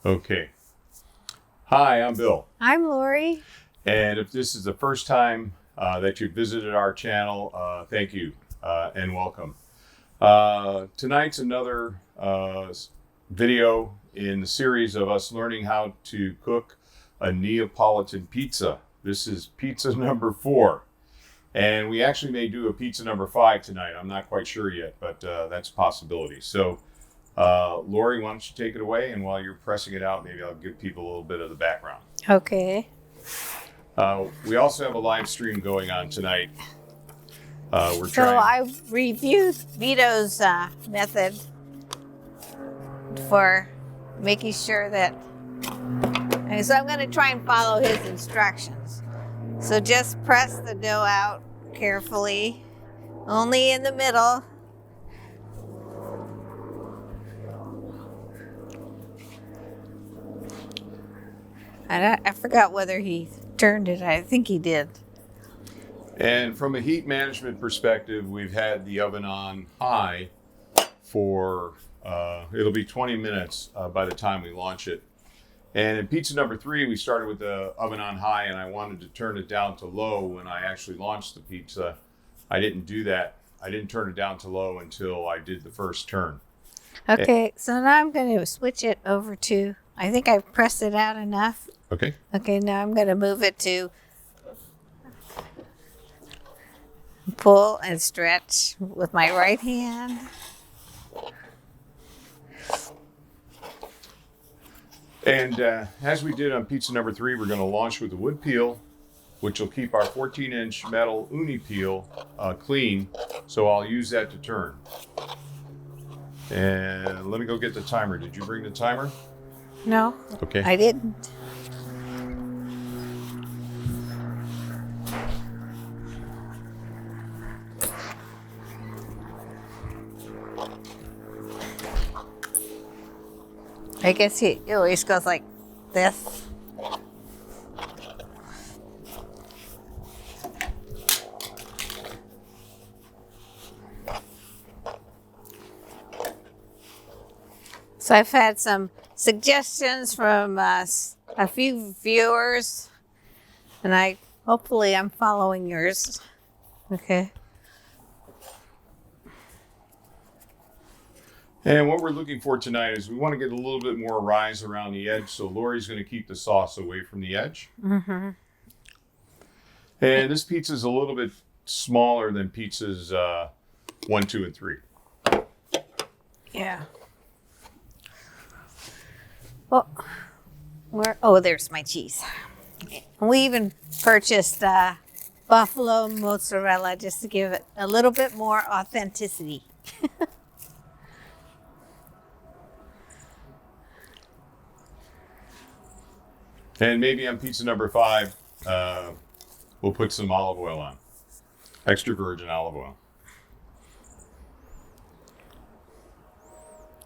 Okay. Hi, I'm Bill. I'm Lori. And if this is the first time that you visited our channel, thank you and welcome. Tonight's another video in the series of us learning how to cook a Neapolitan pizza. This is pizza number 4. And we actually may do a pizza number 5 tonight. I'm not quite sure yet, but that's a possibility. So Lori, why don't you take it away? And while you're pressing it out, maybe I'll give people a little bit of the background. Okay. We also have a live stream going on tonight. I reviewed Vito's method for making sure that, and so I'm going to try and follow his instructions. So just press the dough out carefully, only in the middle. I forgot whether he turned it. I think he did. And from a heat management perspective, we've had the oven on high for, it'll be 20 minutes by the time we launch it. And in pizza number 3, we started with the oven on high, and I wanted to turn it down to low when I actually launched the pizza. I didn't do that. I didn't turn it down to low until I did the first turn. Okay, so now I'm going to switch it over to, I think I've pressed it out enough. Okay. Okay, now I'm going to move it to pull and stretch with my right hand. And as we did on pizza number 3, we're going to launch with the wood peel, which will keep our 14-inch metal Ooni peel clean. So I'll use that to turn. And let me go get the timer. Did you bring the timer? No, Okay. I didn't. I guess he always goes like this. So I've had some suggestions from a few viewers, and hopefully I'm following yours. Okay. And what we're looking for tonight is we want to get a little bit more rise around the edge. So Lori's going to keep the sauce away from the edge. Mm-hmm. And this pizza is a little bit smaller than pizzas 1, 2, and 3. Yeah. Well, there's my cheese. We even purchased buffalo mozzarella just to give it a little bit more authenticity. And maybe on pizza number 5, we'll put some olive oil on. Extra virgin olive oil.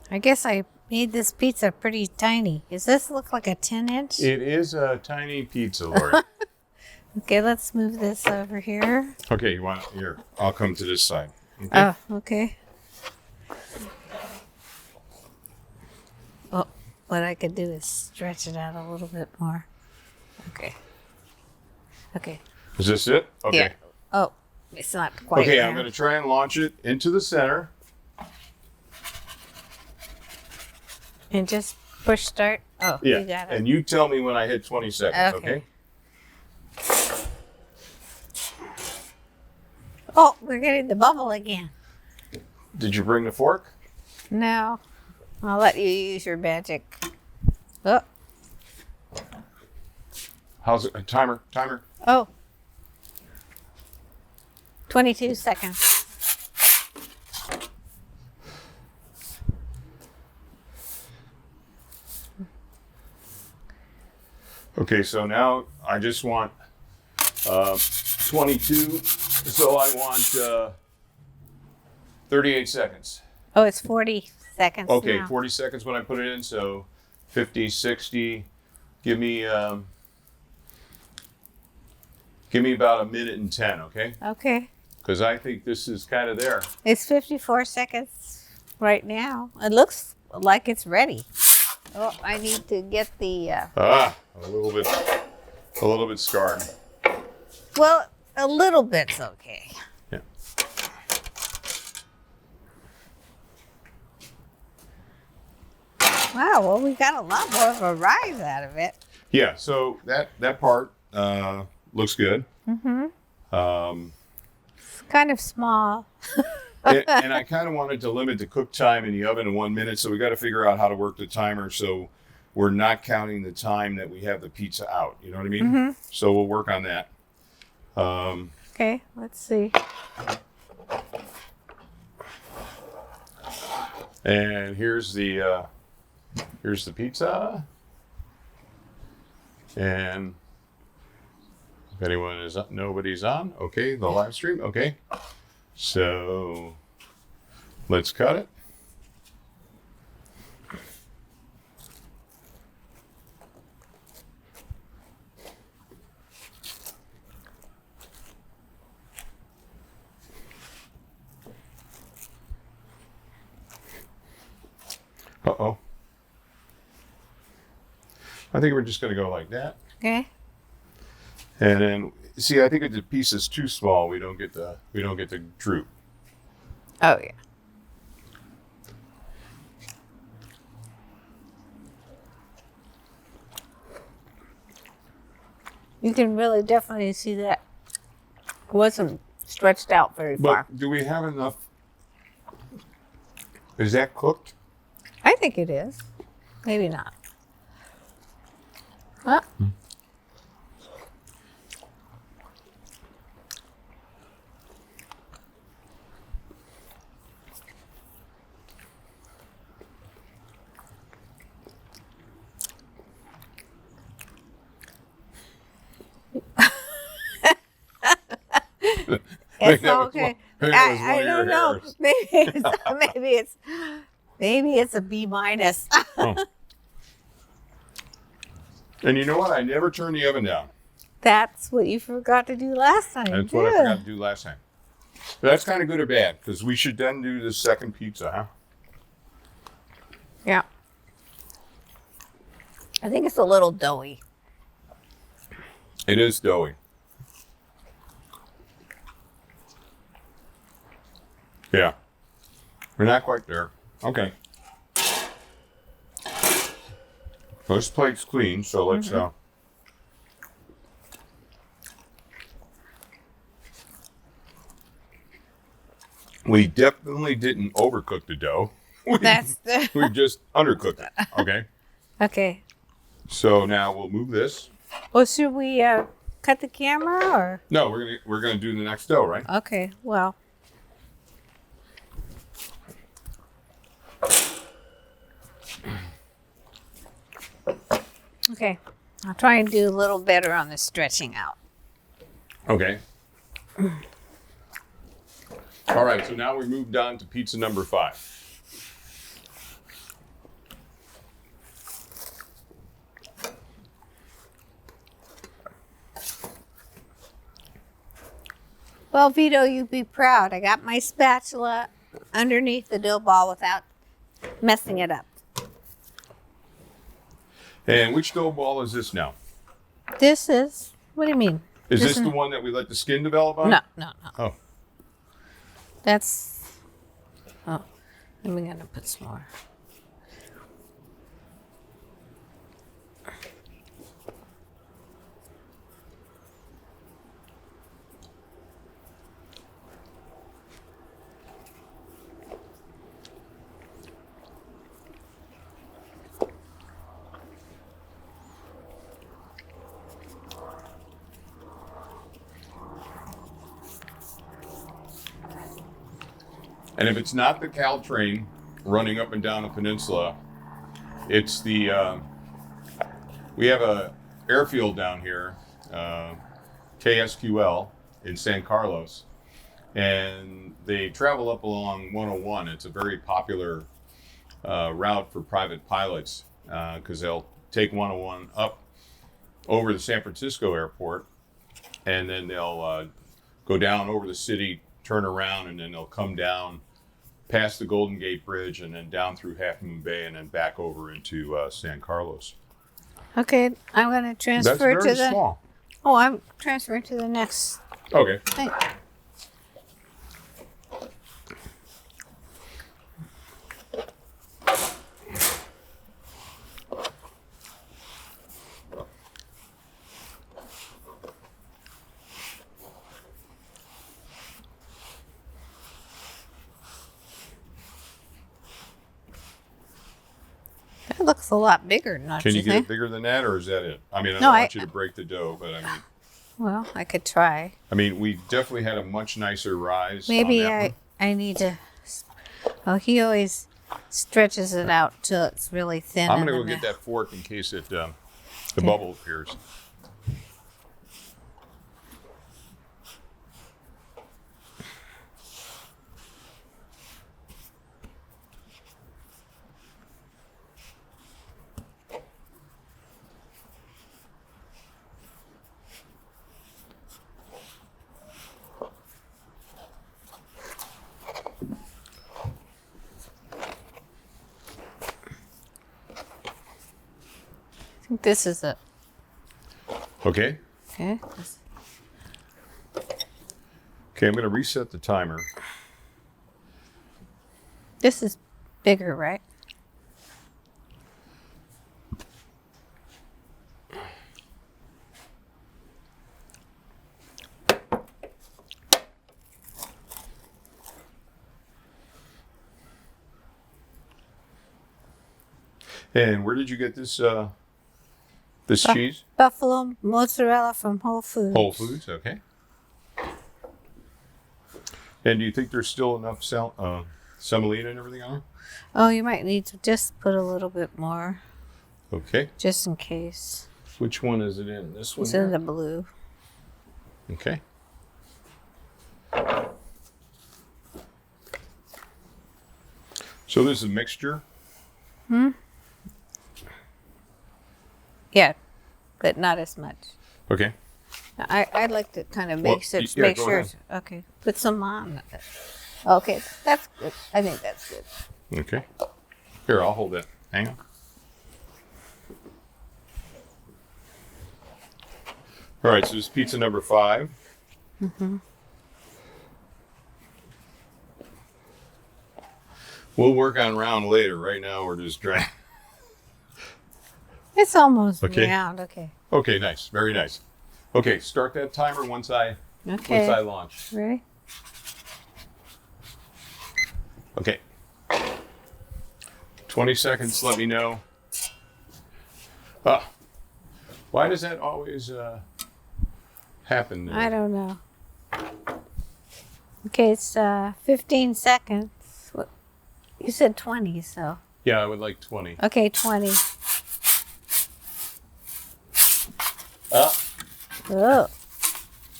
I guess I made this pizza pretty tiny. Does this look like a 10-inch? It is a tiny pizza, Lori. Okay, let's move this over here. Okay, you want here? I'll come to this side. Okay? Oh, okay. Well, what I could do is stretch it out a little bit more. Okay. Okay. Is this it? Okay. Yeah. Oh, it's not quite. Okay, there. I'm going to try and launch it into the center. And just push start. Oh, Yeah. you got it. And you tell me when I hit 20 seconds, okay? Oh, we're getting the bubble again. Did you bring the fork? No. I'll let you use your magic. Oh. How's it? Timer. Oh. 22 seconds. Okay, so now I just want 22, so I want 38 seconds. Oh, it's 40 seconds Okay, now. 40 seconds when I put it in, so 50, 60. Give me about 1:10, okay? Okay. Because I think this is kind of there. It's 54 seconds right now. It looks like it's ready. Oh, I need to get the. A little bit scarred. Well, a little bit's okay. Yeah. Wow. Well, we got a lot more of a rise out of it. Yeah. So that part looks good. It's kind of small. and I kind of wanted to limit the cook time in the oven to 1 minute, so we got to figure out how to work the timer so we're not counting the time that we have the pizza out. You know what I mean? So we'll work on that. Okay, let's see. And here's the pizza. And if anyone is up, nobody's on. Okay, the live stream. Okay. So let's cut it. Uh-oh. I think we're just going to go like that. Okay. And then, see, I think if the piece is too small, we don't get the droop. Oh yeah. You can really definitely see that it wasn't stretched out very far. But do we have enough? Is that cooked? I think it is. Maybe not. Well, it's okay. I don't know. Maybe it's a B minus. Oh. And you know what? I never turned the oven down. That's what you forgot to do last time. That's what I forgot to do last time. But that's kind of good or bad, because we should then do the second pizza, huh? Yeah. I think it's a little doughy. It is doughy. Yeah. We're not quite there. Okay. This plate's clean, so let's we definitely didn't overcook the dough. We just undercooked it. Okay. Okay. So now we'll move this. Well, should we cut the camera or? No, we're gonna do the next dough, right? Okay. Well. Okay. I'll try and do a little better on the stretching out. Okay. All right, so now we moved on to pizza number 5. Well, Vito, you'd be proud. I got my spatula underneath the dough ball without messing it up. And which dough ball is this now? This is, what do you mean? Is this the one that we let the skin develop on? No. Oh. That's, I'm going to put some more. And if it's not the Caltrain running up and down a peninsula, it's the, we have a airfield down here, KSQL in San Carlos, and they travel up along 101. It's a very popular route for private pilots because they'll take 101 up over the San Francisco airport, and then they'll go down over the city, turn around, and then they'll come down past the Golden Gate Bridge and then down through Half Moon Bay and then back over into San Carlos. Okay, I'm going to transfer That's very to the. small. Oh, I'm transferring to the next Okay. thing. That looks a lot bigger, don't Can you get think? it bigger than that, or is that it? I mean, I No, don't want you to break the dough, but Well, I could try. we definitely had a much nicer rise. Maybe on that I need to. Oh, he always stretches it out till it's really thin. one. I'm gonna go get that fork in case it the bubble appears. I think this is it. Okay. Okay. Okay, I'm gonna reset the timer. This is bigger, right? And where did you get this this cheese? Buffalo mozzarella from Whole Foods. Whole Foods. Okay. And do you think there's still enough semolina and everything on it? Oh, you might need to just put a little bit more, Okay. just in case. Which one is it in? This one? It's in here? the blue. Okay. So this is a mixture. Yeah, but not as much. Okay. I'd like to kind of Well, make sure. yeah, go ahead. Okay, put some on. Okay, that's good. I think that's good. Okay. Here, I'll hold that. Hang on. All right, so this is pizza number 5. We'll work on round later. Right now, we're just trying. It's almost Okay. round. Okay. Okay, nice. Very nice. Okay, start that timer once I Okay. launch. Ready? Okay. 20 seconds, let me know. Why does that always happen there? I don't know. Okay, it's 15 seconds. What- You said 20, so. Yeah, I would like 20. Okay, 20. Oh.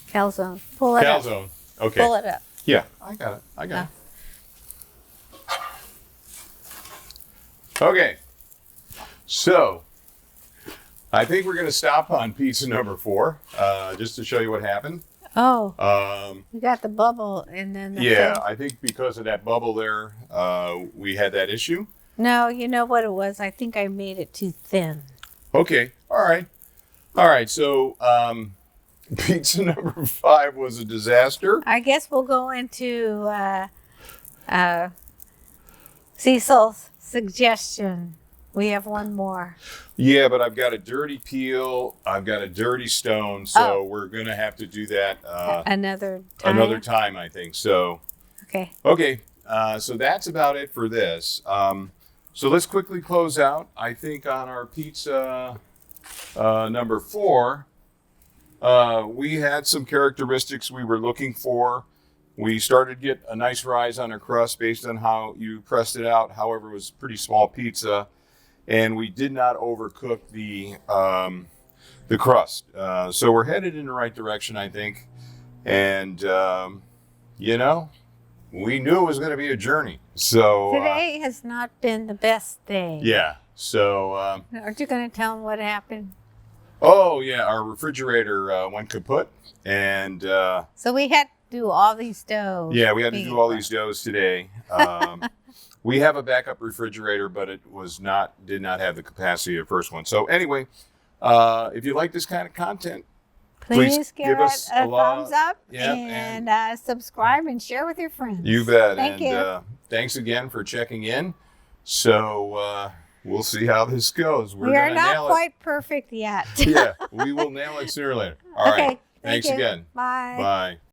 Calzone. Pull it up. Calzone. Okay. Pull it up. Yeah, I got it. I got it. Okay. So, I think we're going to stop on pizza number 4, just to show you what happened. Oh, you got the bubble and then the Yeah, thing. I think because of that bubble there, we had that issue. No, you know what it was? I think I made it too thin. Okay. All right. All right. So, pizza number 5 was a disaster. I guess we'll go into Cecil's suggestion. We have one more. Yeah, but I've got a dirty peel. I've got a dirty stone. So Oh. we're going to have to do that Another time. another time, I think. So, Okay. okay. So that's about it for this. So let's quickly close out. I think on our pizza number 4, we had some characteristics we were looking for. We started to get a nice rise on our crust based on how you pressed it out. However, it was a pretty small pizza. And we did not overcook the crust. So we're headed in the right direction, I think. And, we knew it was going to be a journey. So Today has not been the best day. yeah. So, Aren't you going to tell them what happened? our refrigerator went kaput. And, So we had to do all these doughs. yeah, we had to do all these doughs today. We have a backup refrigerator, but it did not have the capacity of the first one. So anyway, if you like this kind of content, Please give us it a thumbs up Yeah, and subscribe and share with your friends. You bet. Thank you. Thanks again for checking in. So we'll see how this goes. We are not quite perfect yet. Yeah, we will nail it sooner or later. All right. Okay. Thanks Thank you. again. Bye. Bye.